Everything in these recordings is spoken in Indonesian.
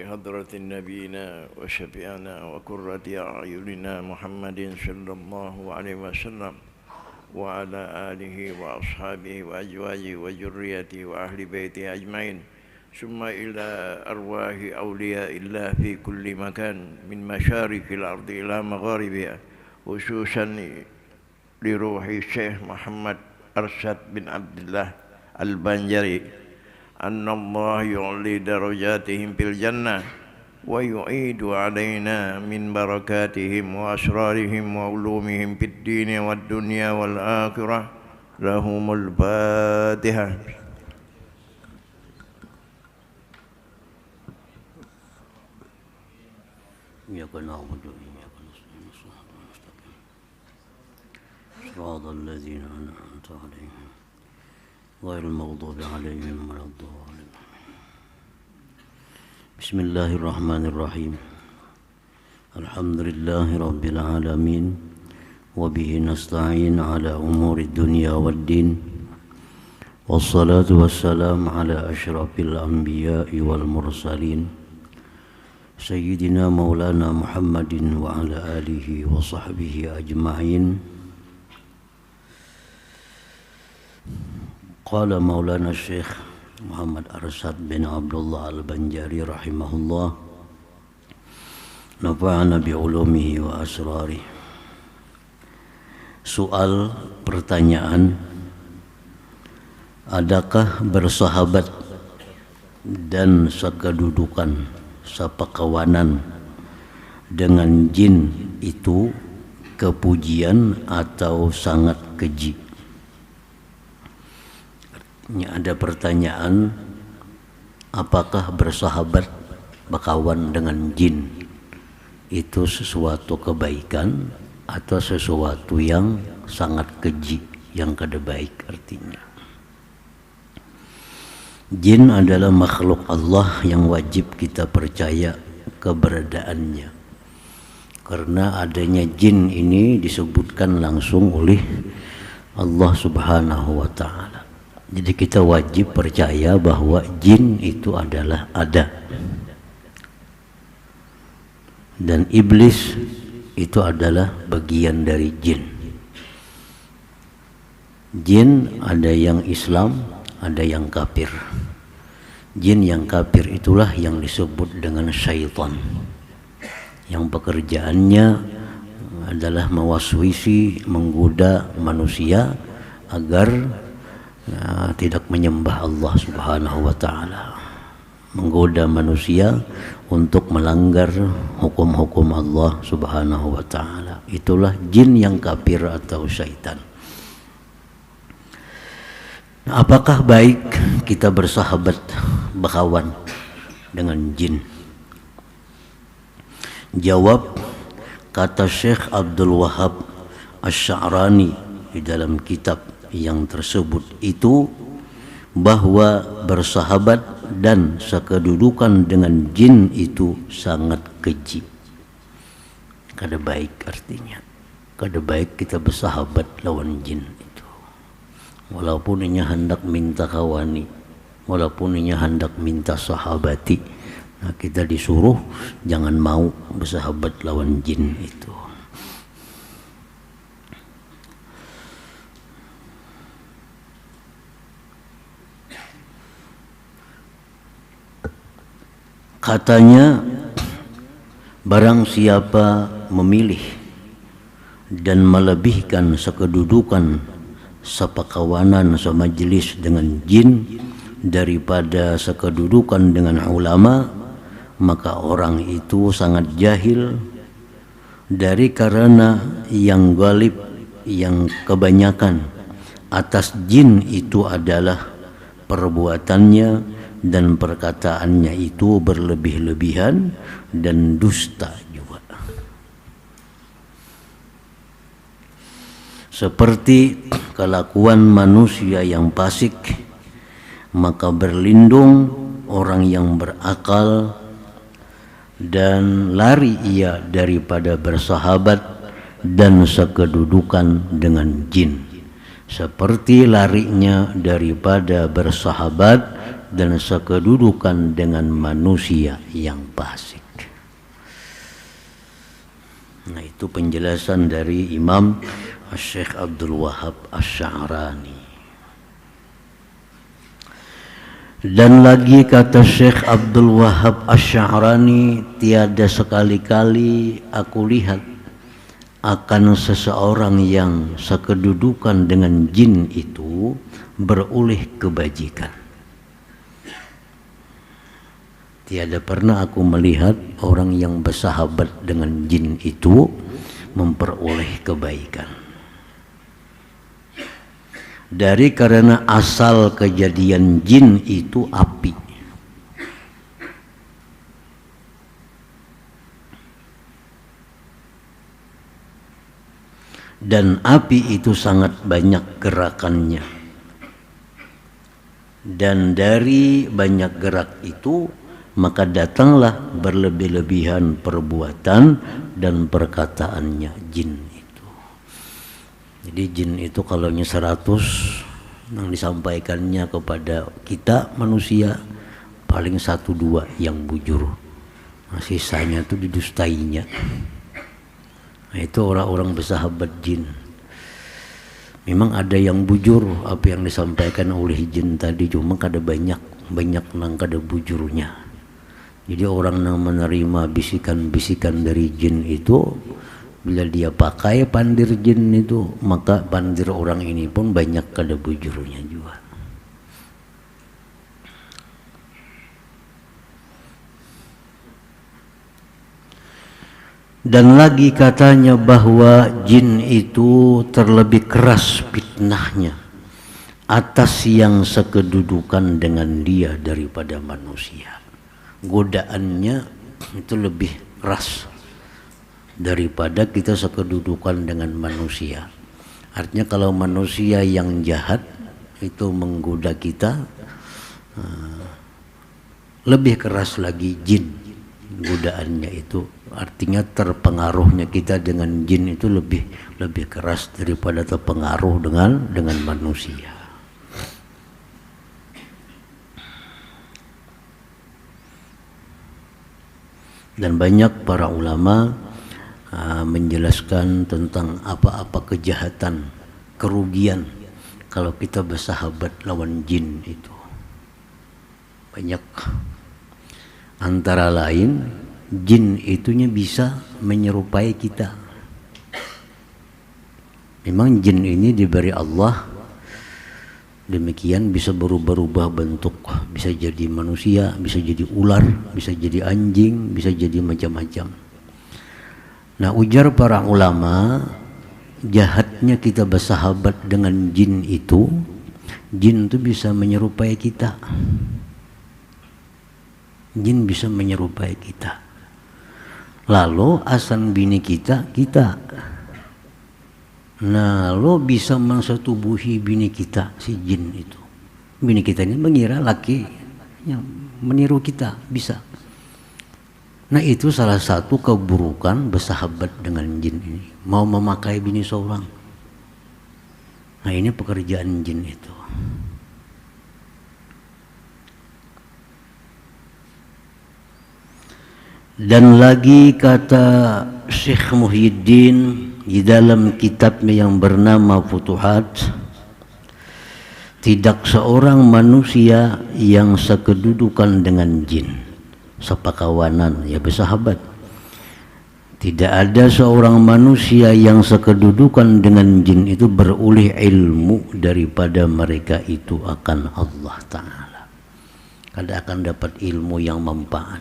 بحضرة نبينا وشفيعنا وقرة أعيننا محمد صلى الله عليه وسلم وعلى آله وأصحابه وأزواجه وذريته وأهل بيته أجمعين ثم إلى أرواح أولياء الله في كل مكان من مشارق الأرض إلى مغاربها خصوصا لروح الشيخ محمد أرشد بن عبد الله البنجري أن الله يعلي درجاتهم في الجنة ويعيد علينا من بركاتهم وأسرارهم وعلومهم في الدين والدنيا والآخرة لهم الفاتحة. إياك نعبد وإياك نستعين صراط الذين أنعمت عليهم غير المغضوب عليهم ولا الضالين. بسم الله الرحمن الرحيم. الحمد لله رب العالمين وبه نستعين على أمور الدنيا والدين والصلاة والسلام على أشرف الأنبياء والمرسلين سيدنا مولانا محمد وعلى آله وصحبه أجمعين. قال مولانا الشيخ محمد أرشد بن عبد الله البنجري رحمه الله nafa'ana bi'ulumihi wa asrarih. Soal pertanyaan, adakah bersahabat dan sekedudukan, sepakawanan dengan jin itu kepujian atau sangat keji? Artinya ada pertanyaan, apakah bersahabat, berkawan dengan jin itu sesuatu kebaikan atau sesuatu yang sangat keji, yang kada baik artinya. Jin adalah makhluk Allah yang wajib kita percaya keberadaannya. Karena adanya jin ini disebutkan langsung oleh Allah Subhanahu wa ta'ala. Jadi kita wajib percaya bahwa jin itu adalah ada. Dan iblis itu adalah bagian dari jin. Jin ada yang Islam, ada yang kafir. Jin yang kafir itulah yang disebut dengan syaitan, yang pekerjaannya adalah mewaswisi, menggoda manusia agar tidak menyembah Allah Subhanahu wa ta'ala, menggoda manusia untuk melanggar hukum-hukum Allah Subhanahu wa ta'ala. Itulah jin yang kafir atau syaitan. Apakah baik kita bersahabat, berkawan dengan jin? Jawab, kata Syekh Abdul Wahab Asy-Sya'rani di dalam kitab yang tersebut itu, bahwa bersahabat dan sekedudukan dengan jin itu sangat keji. Kada baik artinya. Kada baik kita bersahabat lawan jin itu. Walaupun inya hendak minta kawani, walaupun inya hendak minta sahabati, nah kita disuruh jangan mau bersahabat lawan jin itu. Katanya, barang siapa memilih dan melebihkan sekedudukan, sepakawanan, semajelis dengan jin daripada sekedudukan dengan ulama, maka orang itu sangat jahil. Dari karena yang galib, yang kebanyakan atas jin itu adalah perbuatannya dan perkataannya itu berlebih-lebihan dan dusta juga. Seperti kelakuan manusia yang fasik, maka berlindung orang yang berakal dan lari ia daripada bersahabat dan sekedudukan dengan jin, seperti larinya daripada bersahabat dan sekedudukan dengan manusia yang fasik. Nah, itu penjelasan dari Imam Syekh Abdul Wahab Asy-Sya'rani. Dan lagi kata Syekh Abdul Wahab Asy-Sya'rani, tiada sekali-kali aku lihat akan seseorang yang sekedudukan dengan jin itu beroleh kebajikan. Tiada pernah aku melihat orang yang bersahabat dengan jin itu memperoleh kebaikan. Dari karena asal kejadian jin itu api. Dan api itu sangat banyak gerakannya. Dan dari banyak gerak itu maka datanglah berlebih-lebihan perbuatan dan perkataannya jin itu. Jadi jin itu kalau 100 yang disampaikannya kepada kita manusia paling 1-2 yang bujur. Nah, sisanya itu didustainya. Nah, itu orang-orang bersahabat jin. Memang ada yang bujur apa yang disampaikan oleh jin tadi, cuma kada banyak nang kada bujurnya. Jadi orang yang menerima bisikan-bisikan dari jin itu, bila dia pakai pandir jin itu, maka pandir orang ini pun banyak kada bujurnya juga. Dan lagi katanya bahwa jin itu terlebih keras fitnahnya atas yang sekedudukan dengan dia daripada manusia. Godaannya itu lebih keras daripada kita sekedudukan dengan manusia. Artinya kalau manusia yang jahat itu menggoda kita, lebih keras lagi jin godaannya itu. Artinya terpengaruhnya kita dengan jin itu lebih keras daripada terpengaruh dengan manusia. Dan banyak para ulama menjelaskan tentang apa-apa kejahatan, kerugian kalau kita bersahabat lawan jin itu. Banyak, antara lain jin itunya bisa menyerupai kita. Memang jin ini diberi Allah demikian, bisa berubah-ubah bentuk, bisa jadi manusia, bisa jadi ular, bisa jadi anjing, bisa jadi macam-macam. Nah, ujar para ulama, jahatnya kita bersahabat dengan jin itu bisa menyerupai kita. Jin bisa menyerupai kita. Lalu asan bini kita. Nah, lo bisa mensetubuhi bini kita, si jin itu. Bini kita ini mengira laki yang meniru kita, bisa. Nah, itu salah satu keburukan bersahabat dengan jin ini. Mau memakai bini seorang. Nah, ini pekerjaan jin itu. Dan lagi kata Syekh Muhyiddin di dalam kitabnya yang bernama Futuhat, tidak seorang manusia yang sekedudukan dengan jin, sepakawanan, ya bersahabat. Tidak ada seorang manusia yang sekedudukan dengan jin itu beroleh ilmu daripada mereka itu akan Allah Ta'ala. Kada akan dapat ilmu yang manfaat.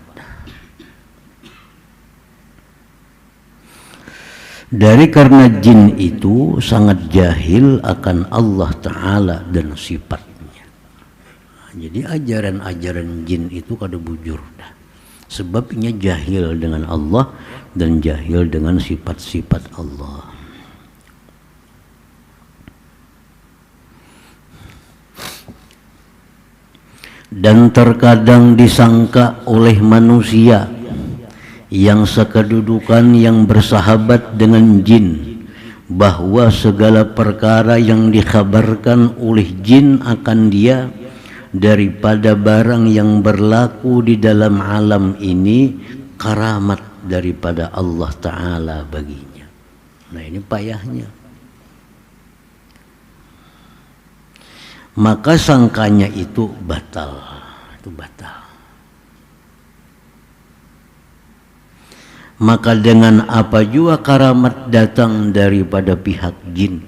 Dari karena jin itu sangat jahil akan Allah Ta'ala dan sifatnya. Jadi ajaran-ajaran jin itu kada bujur dah. Sebabnya jahil dengan Allah dan jahil dengan sifat-sifat Allah. Dan terkadang disangka oleh manusia yang sekedudukan yang bersahabat dengan jin bahwa segala perkara yang dikhabarkan oleh jin akan dia daripada barang yang berlaku di dalam alam ini karamat daripada Allah Ta'ala baginya. Nah ini payahnya. Maka sangkanya itu batal. Itu batal. Maka dengan apa juga karamat datang daripada pihak jin,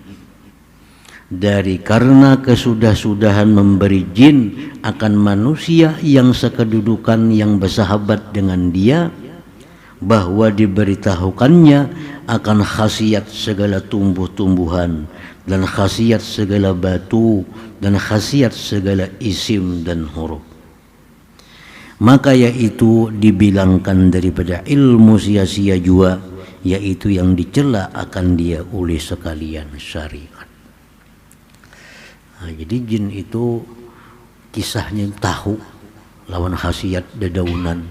dari karena kesudah-sudahan memberi jin akan manusia yang sekedudukan yang bersahabat dengan dia, bahwa diberitahukannya akan khasiat segala tumbuh-tumbuhan dan khasiat segala batu dan khasiat segala isim dan huruf. Maka yaitu dibilangkan daripada ilmu sia-sia juga, yaitu yang dicela akan dia oleh sekalian syariat. Nah, jadi jin itu kisahnya tahu lawan khasiat dedaunan.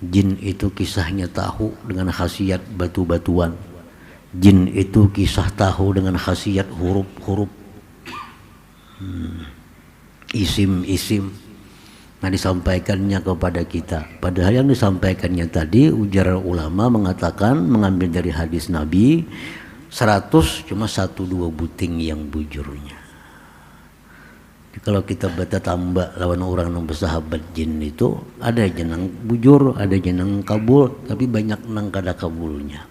Jin itu kisahnya tahu dengan khasiat batu-batuan. Jin itu kisah tahu dengan khasiat huruf-huruf, isim-isim. Nah disampaikannya kepada kita. Padahal yang disampaikannya tadi ujar ulama mengatakan mengambil dari hadis Nabi 100 cuma 1-2 buting yang bujurnya. Jadi kalau kita baca tambah lawan orang yang bersahabat jin itu ada jenang bujur, ada jenang kabul, tapi banyak nang kada kabulnya.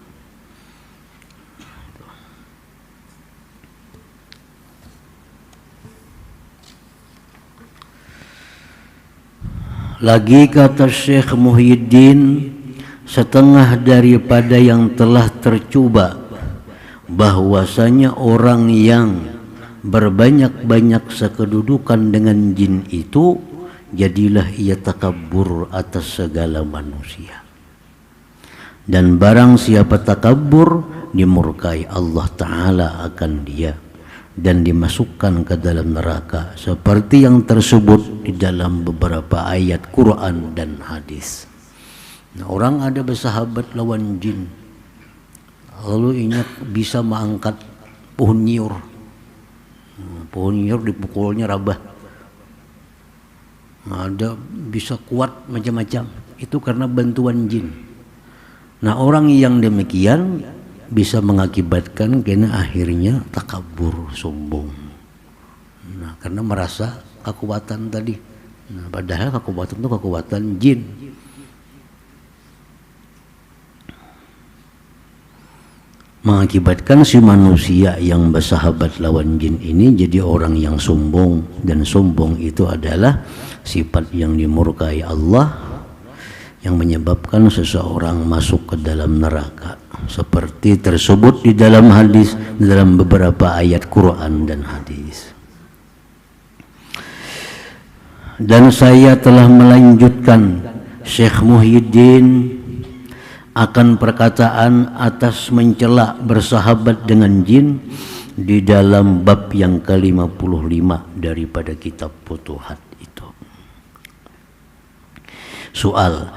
Lagi kata Syekh Muhyiddin, setengah daripada yang telah tercoba bahwasanya orang yang berbanyak-banyak sekedudukan dengan jin itu jadilah ia takabur atas segala manusia. Dan barang siapa takabur dimurkai Allah Ta'ala akan dia dan dimasukkan ke dalam neraka seperti yang tersebut di dalam beberapa ayat Quran dan hadis. Nah, orang ada bersahabat lawan jin, lalu ingat bisa mengangkat pohon nyiur. Pohon nyiur dipukulnya rabah. Nah, ada bisa kuat macam-macam. Itu karena bantuan jin. Nah, orang yang demikian bisa mengakibatkan karena akhirnya takabur, sombong. Nah, karena merasa kekuatan tadi. Nah, padahal kekuatan itu kekuatan jin. Mengakibatkan si manusia yang bersahabat lawan jin ini jadi orang yang sombong, dan sombong itu adalah sifat yang dimurkai Allah yang menyebabkan seseorang masuk ke dalam neraka. Seperti tersebut di dalam hadis, di dalam beberapa ayat Quran dan hadis. Dan saya telah melanjutkan Syekh Muhyiddin akan perkataan atas mencela bersahabat dengan jin di dalam bab yang ke-55 daripada kitab Futuhat itu. Soal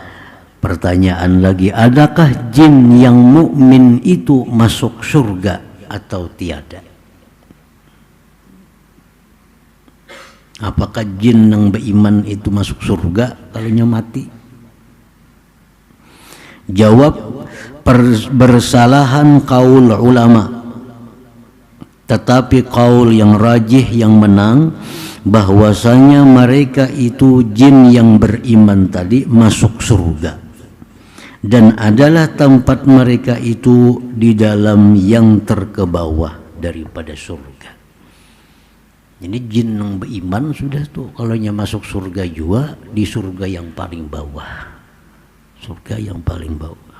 pertanyaan lagi, adakah jin yang mukmin itu masuk surga atau tiada? Apakah jin yang beriman itu masuk surga kalau mati? Jawab, bersalahan kaul ulama, tetapi kaul yang rajih yang menang bahwasanya mereka itu jin yang beriman tadi masuk surga, dan adalah tempat mereka itu di dalam yang terkebawah daripada surga. Jadi jin yang beriman sudah tuh kalau masuk surga juga di surga yang paling bawah, surga yang paling bawah.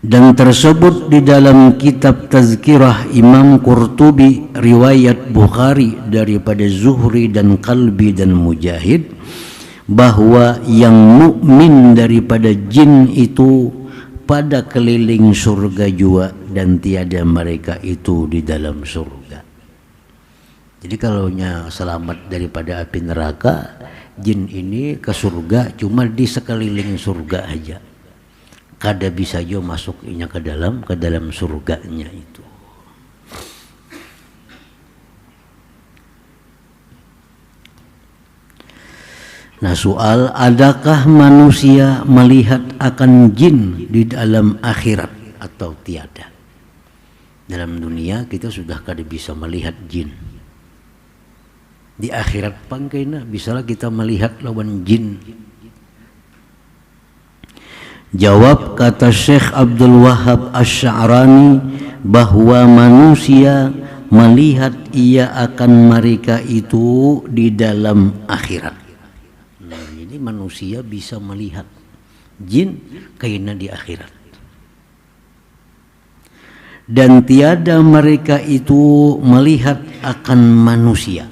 Dan tersebut di dalam kitab Tazkirah Imam Qurtubi, riwayat Bukhari daripada Zuhri dan Kalbi dan Mujahid, bahwa yang mukmin daripada jin itu pada keliling surga juga, dan tiada mereka itu di dalam surga. Jadi kalau selamat daripada api neraka, jin ini ke surga cuma di sekeliling surga aja. Kada bisa jo masuknya ke dalam surganya itu. Nah, soal adakah manusia melihat akan jin di dalam akhirat atau tiada? Dalam dunia kita sudah kada bisa melihat jin. Di akhirat pangkaina bisalah kita melihat lawan jin. Jawab kata Syekh Abdul Wahab Asy-Sya'rani bahwa manusia melihat ia akan mereka itu di dalam akhirat. Nah, jadi manusia bisa melihat jin kaina di akhirat. Dan tiada mereka itu melihat akan manusia.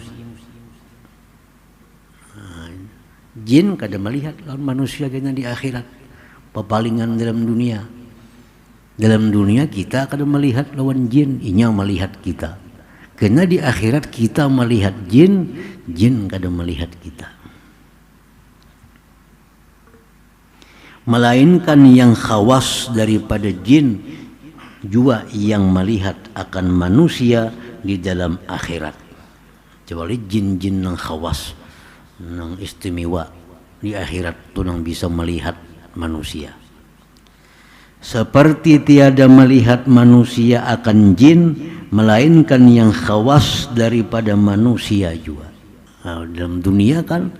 Jin kada melihat lawan manusia kaina di akhirat. Pepalingan dalam dunia. Dalam dunia kita kada melihat lawan jin, inya melihat kita. Karena di akhirat kita melihat jin, jin kada melihat kita. Melainkan yang khawas daripada jin juga yang melihat akan manusia di dalam akhirat. Kecuali jin-jin yang khawas, yang istimewa di akhirat tu yang bisa melihat manusia. Seperti tiada melihat manusia akan jin, melainkan yang khawas daripada manusia juga. Nah, dalam dunia kan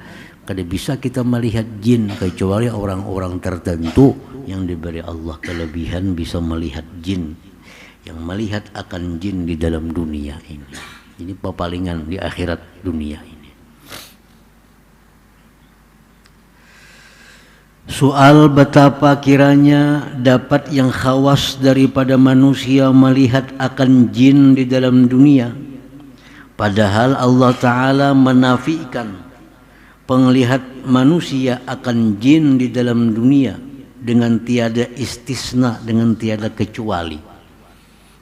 kada bisa kita melihat jin kecuali orang-orang tertentu yang diberi Allah kelebihan bisa melihat jin, yang melihat akan jin di dalam dunia ini. Ini pepalingan di akhirat dunia ini. Soal betapa kiranya dapat yang khawas daripada manusia melihat akan jin di dalam dunia, padahal Allah Ta'ala menafikan penglihat manusia akan jin di dalam dunia dengan tiada istisna, dengan tiada kecuali.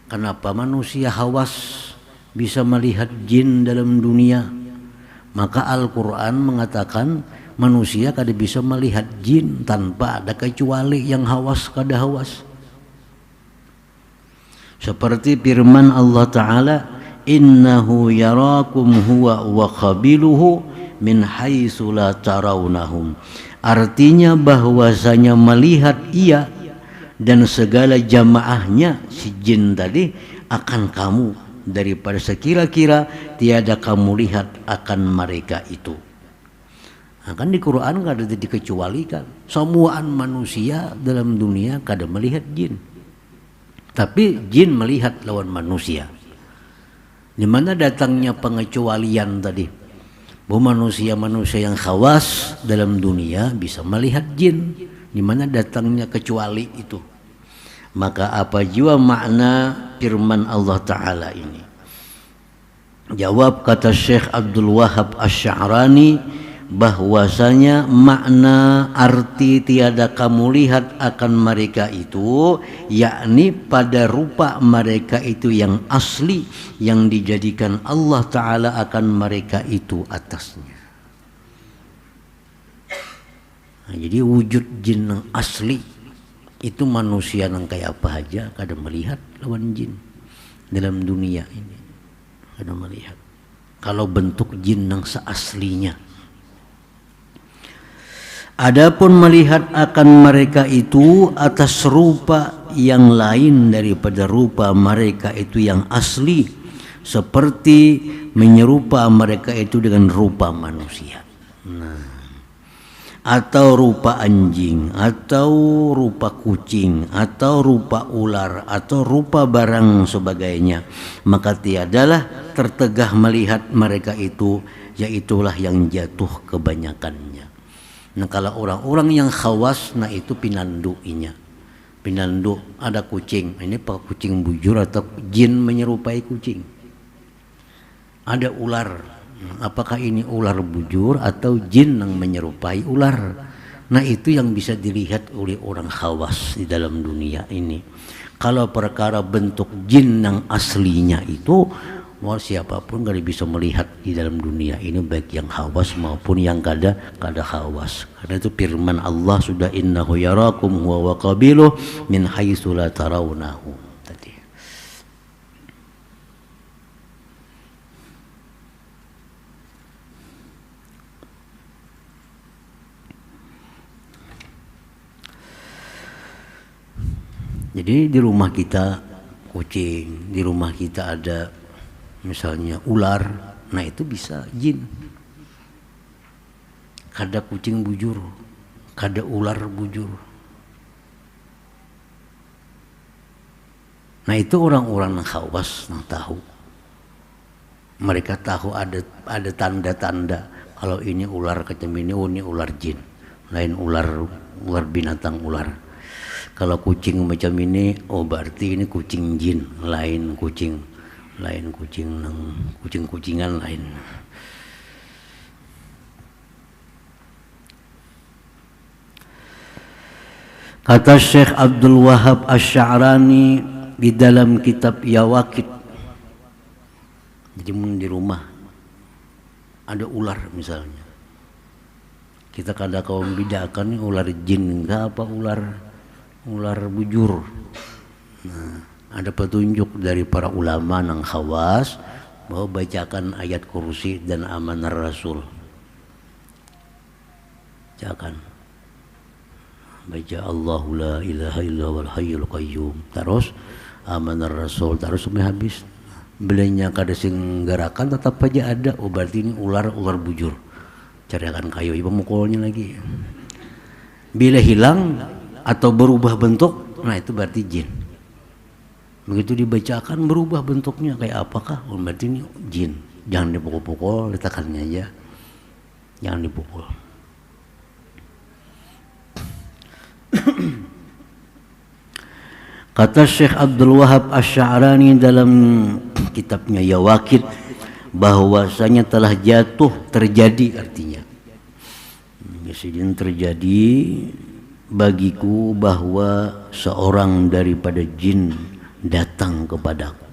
Kenapa manusia hawas bisa melihat jin dalam dunia? Maka Al-Quran mengatakan manusia kada bisa melihat jin tanpa ada kecuali yang hawas kada hawas. Seperti firman Allah Ta'ala, innahu yarakum huwa wa qabiluhu min haitsu la tarawnahum. Artinya bahwasanya melihat ia dan segala jamaahnya si jin tadi akan kamu daripada sekira-kira tiada kamu lihat akan mereka itu. Nah, kan di Quran kada dikecualikan. Semuaan manusia dalam dunia kada melihat jin. Tapi jin melihat lawan manusia. Di mana datangnya pengecualian tadi? Bahwa manusia-manusia yang khawas dalam dunia bisa melihat jin. Di mana datangnya kecuali itu? Maka apa jua makna firman Allah Ta'ala ini? Jawab kata Syekh Abdul Wahab Asy-Sya'rani bahwasanya makna arti tiada kamu lihat akan mereka itu, yakni pada rupa mereka itu yang asli yang dijadikan Allah Ta'ala akan mereka itu atasnya. Nah, jadi wujud jin yang asli itu manusia yang kayak apa aja kada melihat lawan jin dalam dunia ini, kada melihat. Kalau bentuk jin yang seaslinya. Adapun melihat akan mereka itu atas rupa yang lain daripada rupa mereka itu yang asli, seperti menyerupa mereka itu dengan rupa manusia. Nah, atau rupa anjing, atau rupa kucing, atau rupa ular, atau rupa barang sebagainya, maka tiadalah tertegah melihat mereka itu, yaitulah yang jatuh kebanyakannya. Nah, kalau orang-orang yang khawas, nah itu pinanduinya. Pinandu ada kucing, ini apa kucing bujur atau jin menyerupai kucing. Ada ular, apakah ini ular bujur atau jin yang menyerupai ular? Nah, itu yang bisa dilihat oleh orang khawas di dalam dunia ini. Kalau perkara bentuk jin yang aslinya itu, mau siapapun gak bisa melihat di dalam dunia ini, baik yang hawas maupun yang kada hawas. Karena itu firman Allah sudah, innahu yarakum huwa wa qabiluh min haitsu la tarawnahu tadi. Jadi di rumah kita kucing, di rumah kita ada misalnya ular, nah itu bisa jin. Kada kucing bujur, kada ular bujur. Nah itu orang-orang khawas yang tahu. Mereka tahu ada tanda-tanda kalau ini ular kecem ini, oh ini ular jin. Lain ular binatang ular. Kalau kucing macam ini, oh berarti ini kucing jin. Lain kucing-kucingan lain. Kata Syekh Abdul Wahab Asy-Sya'rani di dalam kitab Yawaqit. Jadi di rumah ada ular misalnya, kita kadang kaum bedakan ular jin enggak apa ular bujur. Nah, ada petunjuk dari para ulama nang khawas bahwa bacakan ayat kursi dan amanah Rasul. Bacakan. Baca Allahu la ilaha illallahul hayyul qayyum. Terus amanah Rasul terus sampai habis. Belanya kada sing gerakan tetap aja ada. Oh berarti ini ular bujur. Carikan kayu ibu mukulnya lagi. Bila hilang atau berubah bentuk, nah itu berarti jin. Begitu dibacakan berubah bentuknya kayak apakah? Oh berarti ini jin. Jangan dipukul-pukul, letakkannya aja. Jangan dipukul. Kata Syekh Abdul Wahab Asy-Sya'rani dalam kitabnya Yawaqit bahwasanya telah terjadi artinya. Insiden terjadi bagiku bahwa seorang daripada jin datang kepadaku.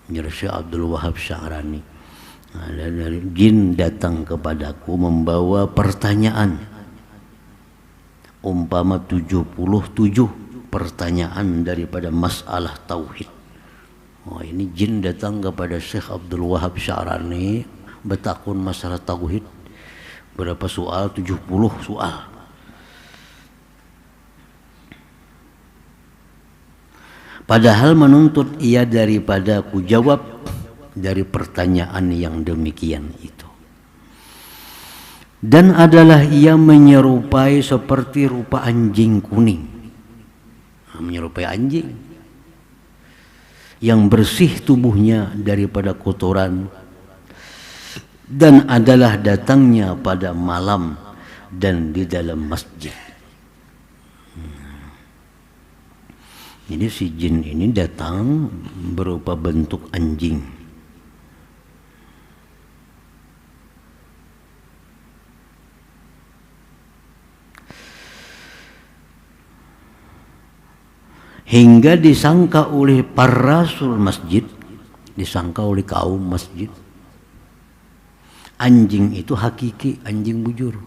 Syekh Abdul Wahab Asy-Sya'rani. Dari jin datang kepadaku membawa pertanyaan. Umpama 77 pertanyaan daripada masalah tauhid. Oh, ini jin datang kepada Syekh Abdul Wahab Asy-Sya'rani bertakun masalah tauhid. Berapa soal? 70 soal. Padahal menuntut ia daripada ku jawab dari pertanyaan yang demikian itu. Dan adalah ia menyerupai seperti rupa anjing kuning. Menyerupai anjing yang bersih tubuhnya daripada kotoran, dan adalah datangnya pada malam dan di dalam masjid. Jadi si jin ini datang berupa bentuk anjing. Hingga disangka oleh para rasul masjid, disangka oleh kaum masjid, anjing itu hakiki, anjing bujur.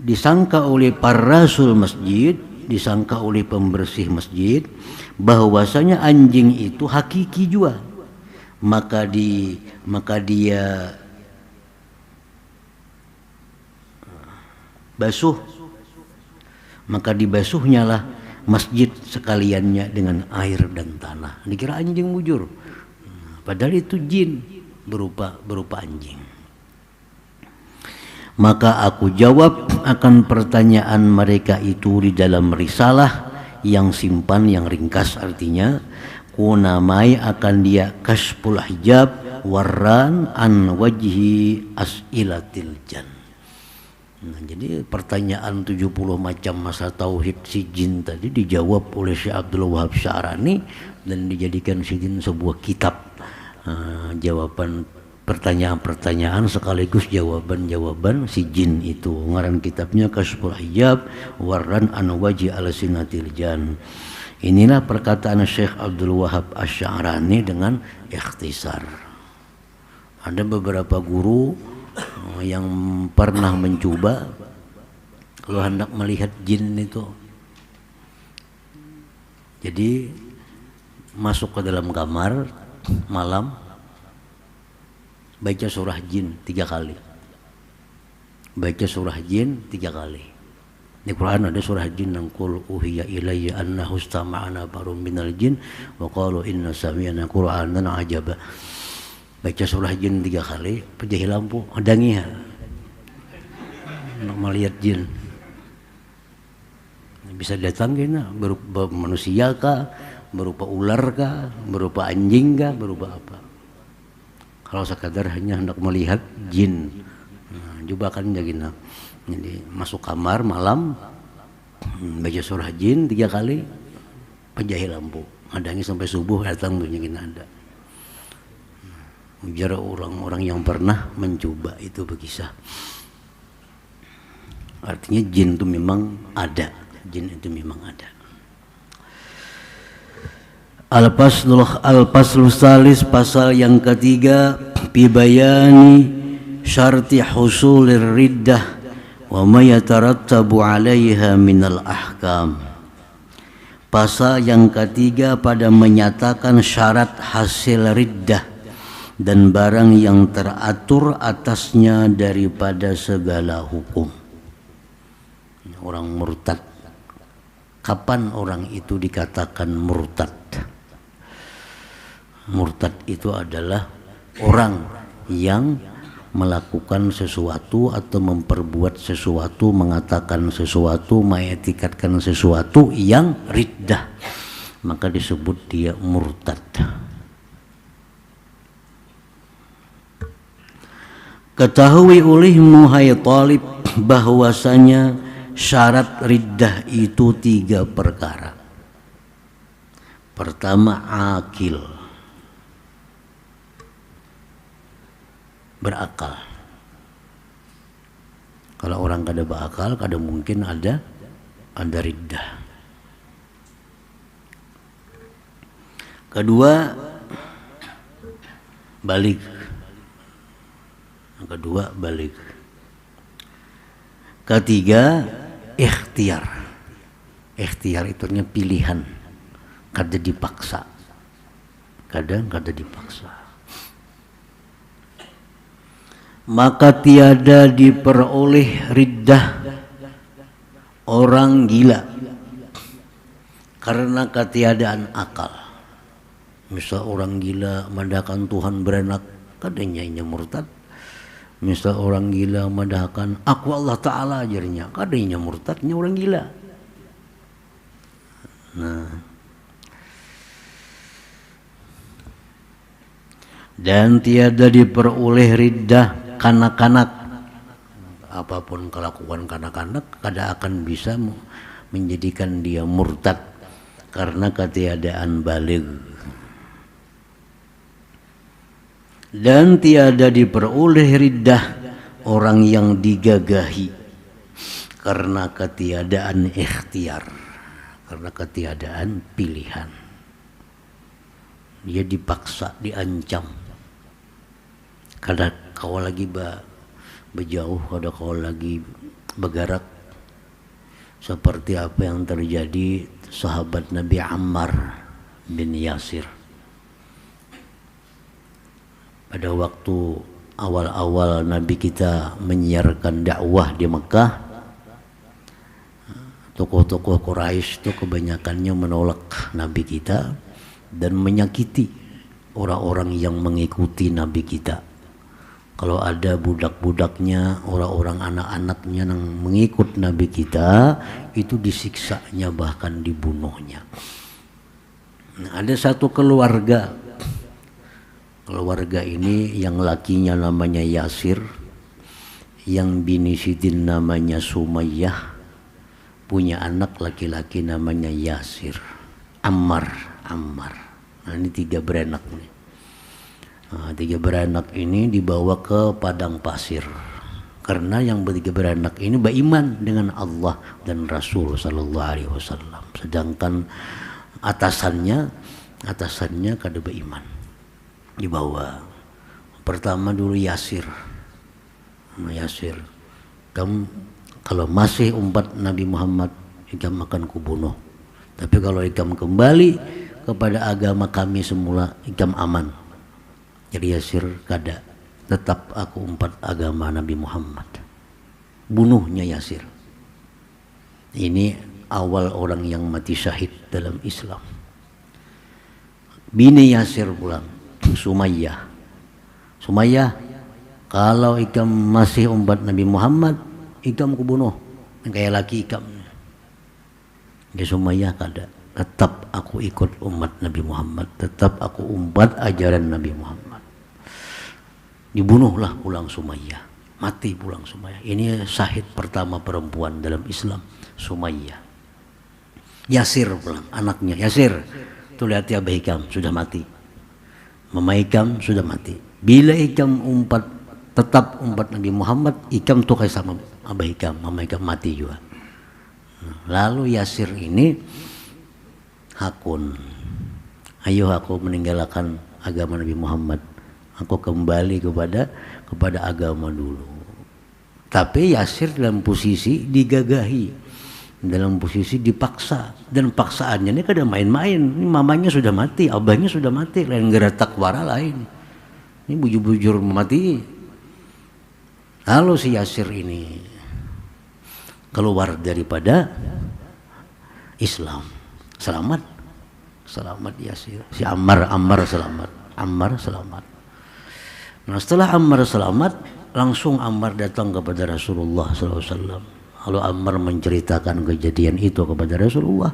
Disangka oleh para rasul masjid, disangka oleh pembersih masjid, bahwasanya anjing itu hakiki juga. Maka dia basuh. Maka dibasuhnya lah masjid sekaliannya dengan air dan tanah. Dikira anjing bujur, padahal itu jin berupa anjing. Maka aku jawab akan pertanyaan mereka itu di dalam risalah yang simpan, yang ringkas artinya. Ku namai akan dia Kashful Hijab Warran an Wajhi As'ilatil Jan. Nah, jadi pertanyaan 70 macam masalah tauhid si jin tadi dijawab oleh Syekh Abdul Wahab Asy-Sya'rani dan dijadikan si jin sebuah kitab. Jawaban pertanyaan-pertanyaan sekaligus jawaban-jawaban si jin itu. Ngaran kitabnya Kashful Hijab Warran an Wajhi As'ilatil Jan. Inilah perkataan Syekh Abdul Wahab Asy-Sya'rani dengan ikhtisar. Ada beberapa guru yang pernah mencoba kalau hendak melihat jin itu, jadi masuk ke dalam kamar malam, baca surah jin 3 kali, baca surah jin 3 kali. Di Quran ada surah jin yang qul uhiya ilayya annahu istama'ana barum minal jin wa qalu inna sami'na qur'anan ajaba. Baca surah jin 3 kali, pejahi lampu, hadangi nak melihat jin. Bisa datang kena berupa manusia kah, berupa ular kah, berupa anjing kah, berupa apa. Kalau sekadar hanya hendak melihat jin, coba kan jagina. Jadi masuk kamar malam, baca surah jin 3 kali, pejahi lampu, hadangi sampai subuh datang tuh jin ada. Ujar orang-orang yang pernah mencoba itu berkisah. Artinya jin itu memang ada, jin itu memang ada. Al-Faslu Salis, pasal yang ketiga, fi bayani syarti husulir riddah wa ma yatarattabu 'alaiha minal ahkam. Pasal yang ketiga pada menyatakan syarat hasil riddah dan barang yang teratur atasnya daripada segala hukum. Orang murtad, kapan orang itu dikatakan murtad? Murtad itu adalah orang yang melakukan sesuatu atau memperbuat sesuatu, mengatakan sesuatu, mengetikatkan sesuatu yang riddah, maka disebut dia murtad. Ketahui olehmu hai talib bahwasanya syarat riddah itu 3 perkara. Pertama, akil, berakal. Kalau orang kada berakal, kada mungkin ada riddah. Kedua, balik. Yang kedua, balik. Ketiga, ikhtiar. Ikhtiar itu artinya pilihan, kada dipaksa. Kadang kada dipaksa. Maka tiada diperoleh riddah orang gila karena ketiadaan akal. Misal orang gila mendahkan Tuhan beranak, kadanya murtad. Misal orang gila mendahkan aku Allah Ta'ala ajarnya, kadanya murtadnya orang gila. Nah, dan tiada diperoleh riddah kanak-kanak. Apapun kelakuan kanak-kanak kada akan bisa menjadikan dia murtad karena ketiadaan baligh. Dan tiada diperoleh riddah orang yang digagahi karena ketiadaan ikhtiar, karena ketiadaan pilihan. Dia dipaksa, diancam. Kada kau lagi berjauh, kada kau lagi bergerak, seperti apa yang terjadi sahabat Nabi Ammar bin Yasir. Pada waktu awal-awal Nabi kita menyiarkan dakwah di Mekah, tokoh-tokoh Quraisy itu kebanyakannya menolak Nabi kita dan menyakiti orang-orang yang mengikuti Nabi kita. Kalau ada budak-budaknya, orang-orang anak-anaknya yang mengikut Nabi kita, itu disiksanya, bahkan dibunuhnya. Nah, ada satu keluarga ini yang lakinya namanya Yasir, yang bini Sidin namanya Sumayyah, punya anak laki-laki namanya Yasir, Ammar. Nah, ini 3 beranak nih. Nah, 3 beranak ini dibawa ke padang pasir karena yang 3 beranak ini beriman dengan Allah dan Rasul Sallallahu Alaihi Wasallam, sedangkan atasannya kada beriman. Dibawa pertama dulu Yasir. Yasir, kamu kalau masih umat Nabi Muhammad, ikam akan kubunuh. Tapi kalau ikam kembali kepada agama kami semula, ikam aman. Jadi Yasir kada, tetap aku umat agama Nabi Muhammad. Bunuhnya Yasir. Ini awal orang yang mati syahid dalam Islam. Bini Yasir pulang, Sumayyah. Sumayyah, kalau ikam masih umat Nabi Muhammad, ikam kubunuh. Kayak laki ikam. Ya Sumayyah kada. Tetap aku ikut umat Nabi Muhammad. Tetap aku umat ajaran Nabi Muhammad. Dibunuhlah pulang Sumayyah. Mati pulang Sumayyah. Ini syahid pertama perempuan dalam Islam, Sumayyah. Yasir pulang, anaknya Yasir. Tuh lihat ya, Abah Ikam sudah mati. Mama Ikam sudah mati. Bila Ikam tetap umat Nabi Muhammad, Ikam tuh kayak sama Abah Ikam, Mama Ikam mati juga. Lalu Yasir ini hakun. Ayo aku meninggalkan agama Nabi Muhammad. Aku kembali kepada agama dulu. Tapi Yasir dalam posisi digagahi, dalam posisi dipaksa, dan paksaannya ini kada main-main. Ini mamanya sudah mati, abahnya sudah mati, lain geratak wara lain. Ini bujur-bujur mati. Lalu si Yasir ini keluar daripada Islam. Selamat Yasir. Si Ammar selamat. Nah setelah Ammar selamat, langsung Ammar datang kepada Rasulullah SAW. Lalu Ammar menceritakan kejadian itu kepada Rasulullah.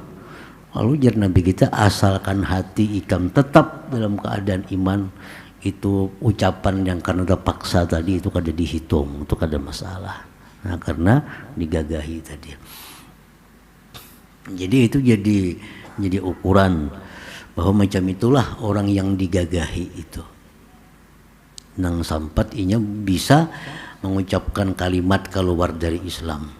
Lalu jar Nabi kita, asalkan hati Ikam tetap dalam keadaan iman, itu ucapan yang karena terpaksa tadi itu kada dihitung, itu kada masalah. Nah karena digagahi tadi. Jadi itu jadi ukuran bahwa macam itulah orang yang digagahi itu. Nang sampat inya bisa mengucapkan kalimat keluar dari Islam.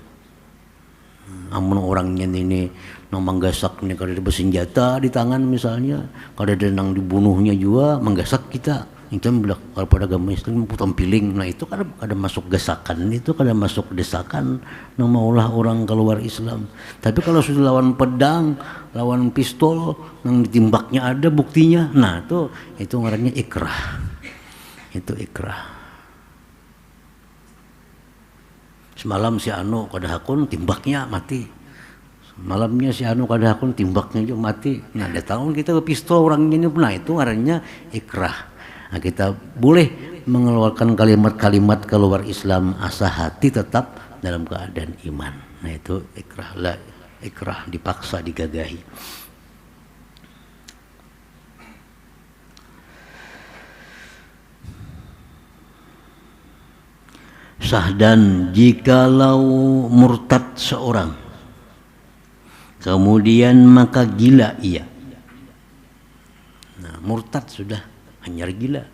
Amun orangnya ini nang menggasak nih, kalau ada bersenjata di tangan misalnya, kalau ada nang dibunuhnya juga menggasak kita bilang kalau pada agama Islam putam piling. Nah itu kan ada masuk gesakan, itu kada masuk desakan nang maulah orang keluar Islam. Tapi kalau sudah lawan pedang, lawan pistol, nang ditimbaknya ada buktinya, nah itu ngarannya ikrah. Itu ikrah. Semalam si Anu kada hakun, timbaknya mati. Malamnya si Anu kada hakun, timbaknya juga mati. Nah dia tahu kita ke pistol orangnya ini, nah itu ngarannya ikrah. Nah kita boleh mengeluarkan kalimat-kalimat keluar Islam asa hati tetap dalam keadaan iman. Nah itu ikrah lah, ikrah dipaksa, digagahi. Sahdan, jikalau murtad seorang kemudian maka gila ia. Nah murtad sudah hanyar gila,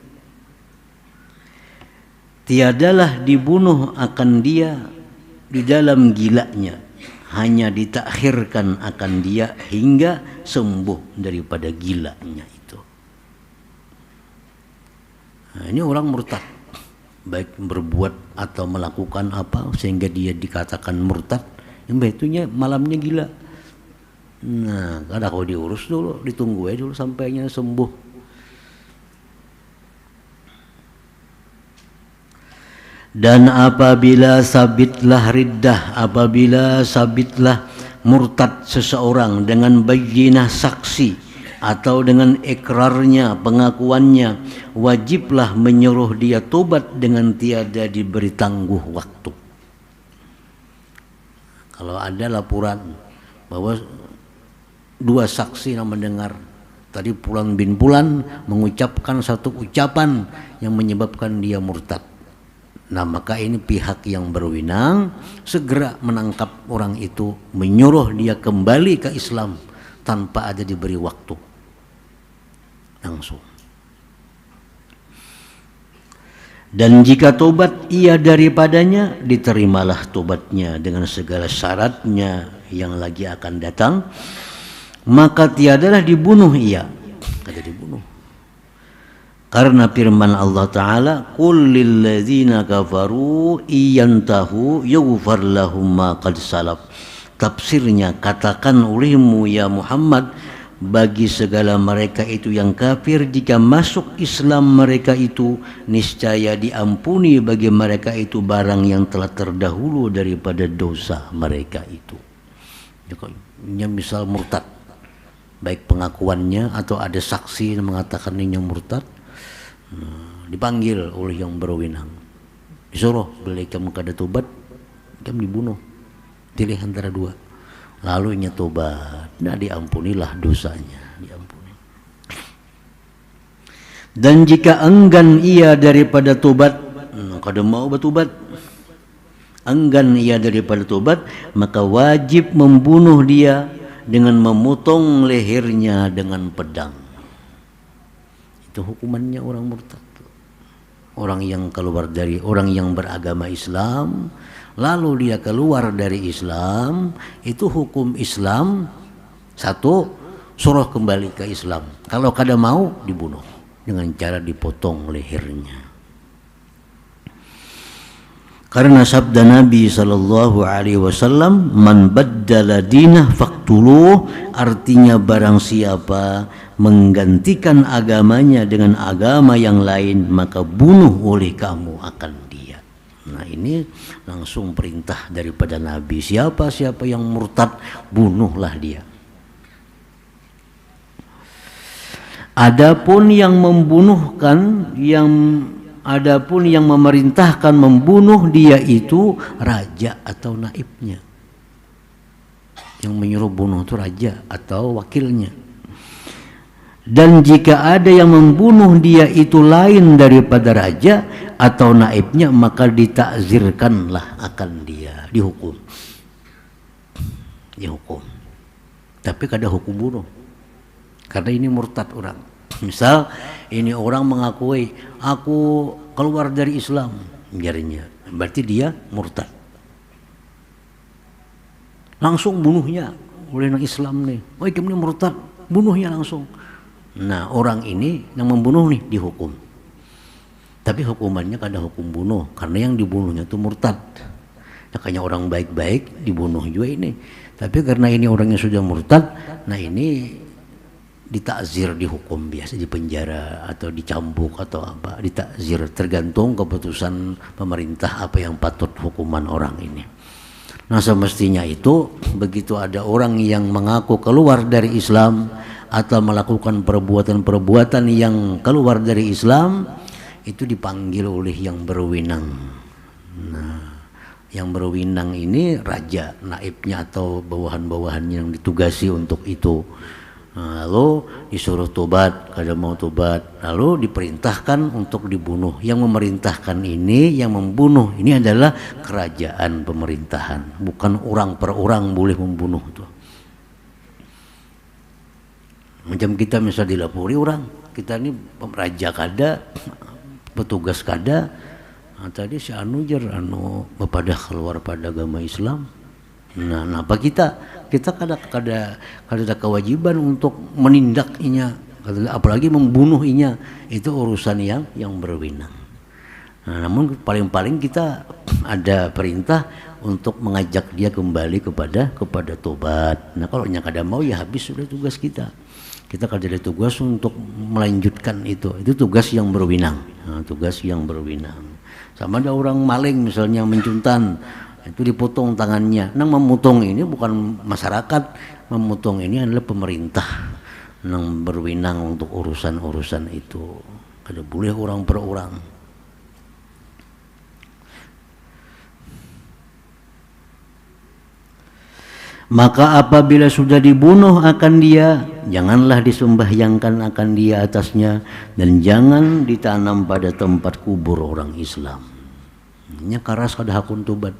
tiadalah dibunuh akan dia di dalam gilanya, hanya ditakhirkan akan dia hingga sembuh daripada gilanya itu. Nah, ini orang murtad, baik berbuat atau melakukan apa sehingga dia dikatakan murtad, yang itunya malamnya gila. Nah kada kau diurus dulu, ditunggu aja dulu sampainya sembuh. Dan apabila sabitlah riddah, apabila sabitlah murtad seseorang dengan bayyinah saksi atau dengan ikrarnya, pengakuannya, wajiblah menyuruh dia tobat dengan tiada diberi tangguh waktu. Kalau ada laporan bahwa dua saksi yang mendengar tadi Fulan bin Fulan mengucapkan satu ucapan yang menyebabkan dia murtad, nah maka ini pihak yang berwenang segera menangkap orang itu, menyuruh dia kembali ke Islam tanpa ada diberi waktu, langsung. Dan jika tobat ia daripadanya, diterimalah tobatnya dengan segala syaratnya yang lagi akan datang, maka tiadalah dibunuh ia, kada dibunuh. Karena firman Allah Ta'ala, qul lilladzina kafaru iyantahu yughfar lahum ma qad salaf. Tafsirnya, katakan olehmu ya Muhammad bagi segala mereka itu yang kafir, jika masuk Islam mereka itu niscaya diampuni bagi mereka itu barang yang telah terdahulu daripada dosa mereka itu. Ini misal murtad, baik pengakuannya atau ada saksi yang mengatakan ini murtad, dipanggil oleh yang berwenang, disuruh beli kamu kada tobat, kamu dibunuh, pilih antara dua. Lalu ia tobat, nah diampunilah dosanya, diampuni. Dan jika enggan ia daripada tobat, kada mau bertobat, enggan ia daripada tobat, maka wajib membunuh dia dengan memotong lehernya dengan pedang. Itu hukumannya orang murtad. Orang yang keluar dari, orang yang beragama Islam, lalu dia keluar dari Islam, itu hukum Islam. Satu, suruh kembali ke Islam. Kalau kada mau, dibunuh dengan cara dipotong lehernya. Karena sabda Nabi SAW, man baddala dinah faqtuluh, artinya barang siapa menggantikan agamanya dengan agama yang lain, maka bunuh oleh kamu akan dia. Nah ini langsung perintah daripada Nabi, siapa yang murtad, bunuhlah dia. Adapun yang memerintahkan membunuh dia itu raja atau naibnya. Yang menyuruh bunuh itu raja atau wakilnya. Dan jika ada yang membunuh dia itu lain daripada raja atau naibnya, maka ditakzirkanlah akan dia, dihukum. Tapi kada hukum bunuh, karena ini murtad orang. Misal ini orang mengakui, aku keluar dari Islam, jarinya, berarti dia murtad. Langsung bunuhnya oleh orang Islam nih, oh kamu ini murtad, bunuhnya langsung. Nah orang ini yang membunuh nih dihukum, tapi hukumannya kada hukum bunuh, karena yang dibunuhnya itu murtad. Makanya orang baik-baik dibunuh juga ini, tapi karena ini orang yang sudah murtad, nah ini ditakzir, dihukum biasa, dipenjara atau dicambuk atau apa, ditakzir, tergantung keputusan pemerintah apa yang patut hukuman orang ini. Nah semestinya itu begitu ada orang yang mengaku keluar dari Islam atau melakukan perbuatan-perbuatan yang keluar dari Islam, itu dipanggil oleh yang berwenang. Nah, yang berwenang ini raja, naibnya atau bawahan-bawahan yang ditugasi untuk itu. Nah, lalu disuruh tobat, kada mau tobat, lalu diperintahkan untuk dibunuh. Yang memerintahkan ini, yang membunuh ini adalah kerajaan pemerintahan, bukan orang per orang boleh membunuh tuh. Macam kita misal dilapori orang, kita ini raja kada, petugas kada, tadi si pada keluar pada agama Islam. Nah, apa kita kada ada kewajiban untuk menindaknya, apalagi membunuhnya, itu urusan yang berwenang. Nah, namun paling-paling kita ada perintah untuk mengajak dia kembali kepada tobat. Nah, kalau kada mau ya habis sudah tugas kita. Kita kada ada tugas untuk melanjutkan itu tugas yang berwenang. Nah, tugas yang berwenang. Sama ada orang maling misalnya mencuntan, itu dipotong tangannya. Nang memotong ini bukan masyarakat, memotong ini adalah pemerintah nang berwenang untuk urusan-urusan itu. Kada boleh orang per orang. Maka apabila sudah dibunuh akan dia, janganlah disembahyangkan akan dia atasnya, dan jangan ditanam pada tempat kubur orang Islam. Ini karas kada hakun tobat.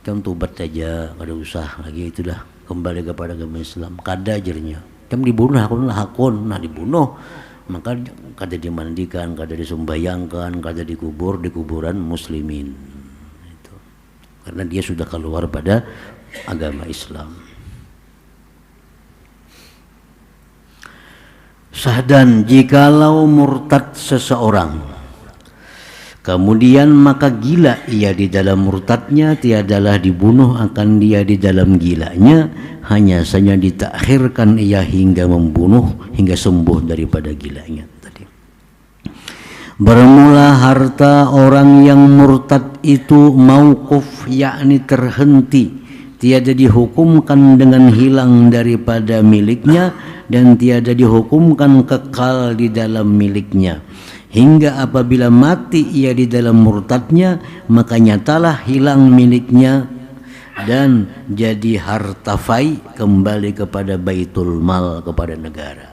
Kamu tobat saja, kada usah lagi, itu dah kembali kepada agama Islam. Kada ajarnya. Kamu dibunuh hakun, nah dibunuh, maka kada dimandikan, kada disembahyangkan, kada dikubur di kuburan muslimin. Itu. Karena dia sudah keluar pada agama Islam. Sahdan, jikalau murtad seseorang, kemudian maka gila ia di dalam murtadnya, tiadalah dibunuh akan dia di dalam gilanya, hanya saja ditakhirkan ia hingga membunuh, hingga sembuh daripada gilanya tadi. Bermula harta orang yang murtad itu mauquf, yakni terhenti, tiada dihukumkan dengan hilang daripada miliknya dan tiada dihukumkan kekal di dalam miliknya, hingga apabila mati ia di dalam murtadnya, maka nyatalah hilang miliknya dan jadi harta fai, kembali kepada baitul mal, kepada negara.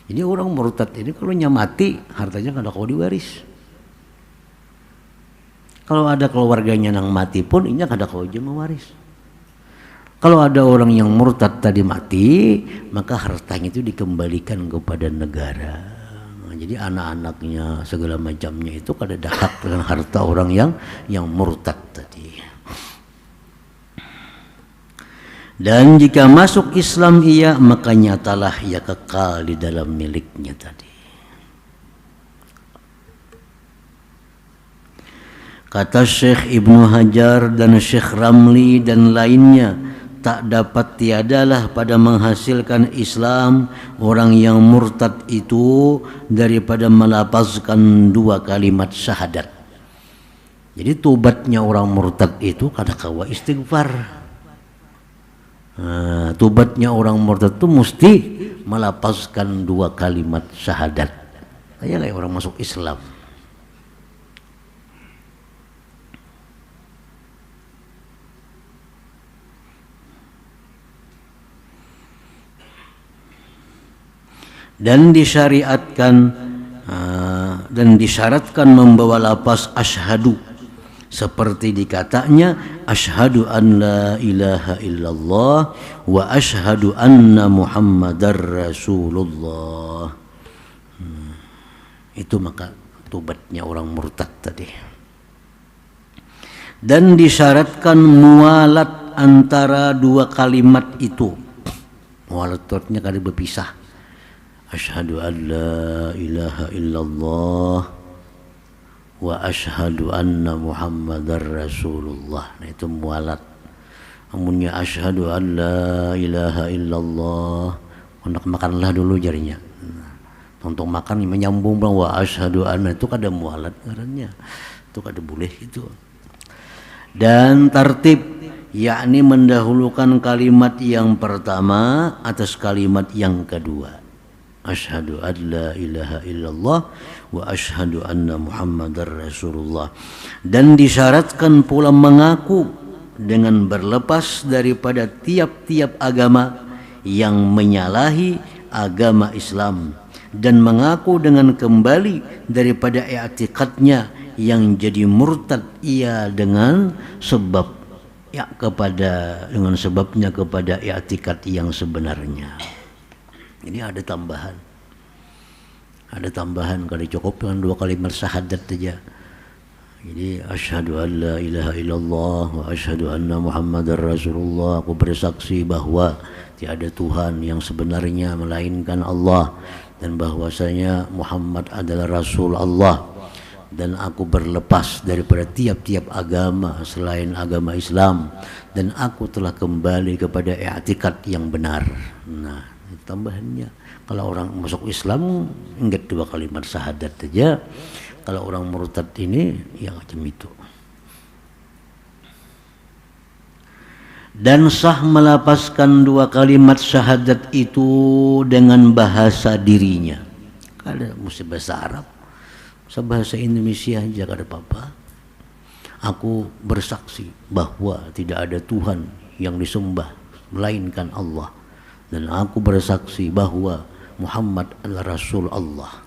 Jadi orang murtad ini kalau mati hartanya kada kau diwaris. Kalau ada keluarganya yang mati pun ini kada kau aja mewaris. Kalau ada orang yang murtad tadi mati, maka hartanya itu dikembalikan kepada negara. Nah, jadi anak-anaknya segala macamnya itu kada ada hak dengan harta orang yang murtad tadi. Dan jika masuk Islam ia, maka nyatalah ia kekal di dalam miliknya tadi. Kata Syekh Ibnu Hajar dan Syekh Ramli dan lainnya, tak dapat tiadalah pada menghasilkan Islam orang yang murtad itu daripada melapazkan dua kalimat syahadat. Jadi tobatnya orang murtad itu kada kawa istighfar. Tobatnya orang murtad itu mesti melapazkan dua kalimat syahadat. Kayak orang masuk Islam. Dan disyaratkan membawa lafaz asyhadu, seperti dikatanya asyhadu an la ilaha illallah wa asyhadu anna muhammadar rasulullah. Itu maka tobatnya orang murtad tadi. Dan disyaratkan mualat antara dua kalimat itu. Mualatnya kada berpisah. Asyhadu an la ilaha illallah wa asyhadu anna muhammadar rasulullah. Nah itu mualat. Amunnya asyhadu an la ilaha illallah, hendak makanlah dulu jarinya. Untuk makan menyambung bang wa asyhadu anna, itu kada mualat ngarannya. Itu kada boleh itu. Dan tertib, yakni mendahulukan kalimat yang pertama atas kalimat yang kedua. Asyhadu an la ilaha illallah wa asyhadu anna muhammadar rasulullah. Dan disyaratkan pula mengaku dengan berlepas daripada tiap-tiap agama yang menyalahi agama Islam, dan mengaku dengan kembali daripada i'tikadnya yang jadi murtad ia dengan sebabnya kepada i'tikad yang sebenarnya. Ini ada tambahan kalau cukup dengan dua kalimat syahadat saja. Jadi asyhadu an la ilaha illallah wa asyhadu anna muhammadar rasulullah, aku bersaksi bahwa tiada Tuhan yang sebenarnya melainkan Allah, dan bahwasanya Muhammad adalah Rasul Allah, dan aku berlepas daripada tiap-tiap agama selain agama Islam, dan aku telah kembali kepada i'tikad yang benar. Nah, tambahannya kalau orang masuk Islam ingat dua kalimat syahadat saja. Kalau orang murtad ini ya macam itu. Dan sah melapaskan dua kalimat syahadat itu dengan bahasa dirinya. Kada mesti bahasa Arab, bahasa Indonesia aja kada apa-apa. Aku bersaksi bahwa tidak ada Tuhan yang disembah melainkan Allah, dan aku bersaksi bahwa Muhammad adalah Rasul Allah,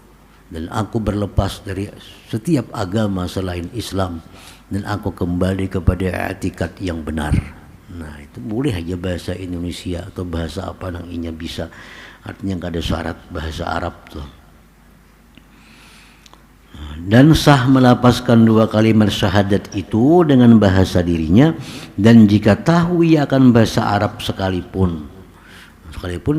dan aku berlepas dari setiap agama selain Islam, dan aku kembali kepada i'tikad yang benar. Nah itu boleh aja bahasa Indonesia atau bahasa apa yang inya bisa, artinya nggak ada syarat bahasa Arab tuh. Dan sah melapaskan dua kalimat syahadat itu dengan bahasa dirinya, dan jika tahu ia akan bahasa Arab sekalipun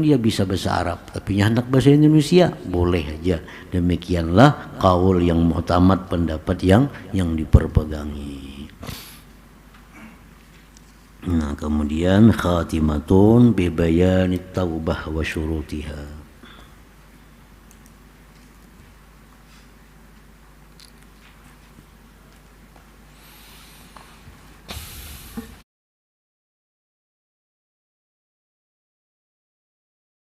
dia bisa bahasa Arab tapi hendak bahasa Indonesia, boleh aja. Demikianlah qaul yang mu'tamad, pendapat yang diperpegangi. Nah kemudian khatimatun bi bayanit taubah wa syurutiha.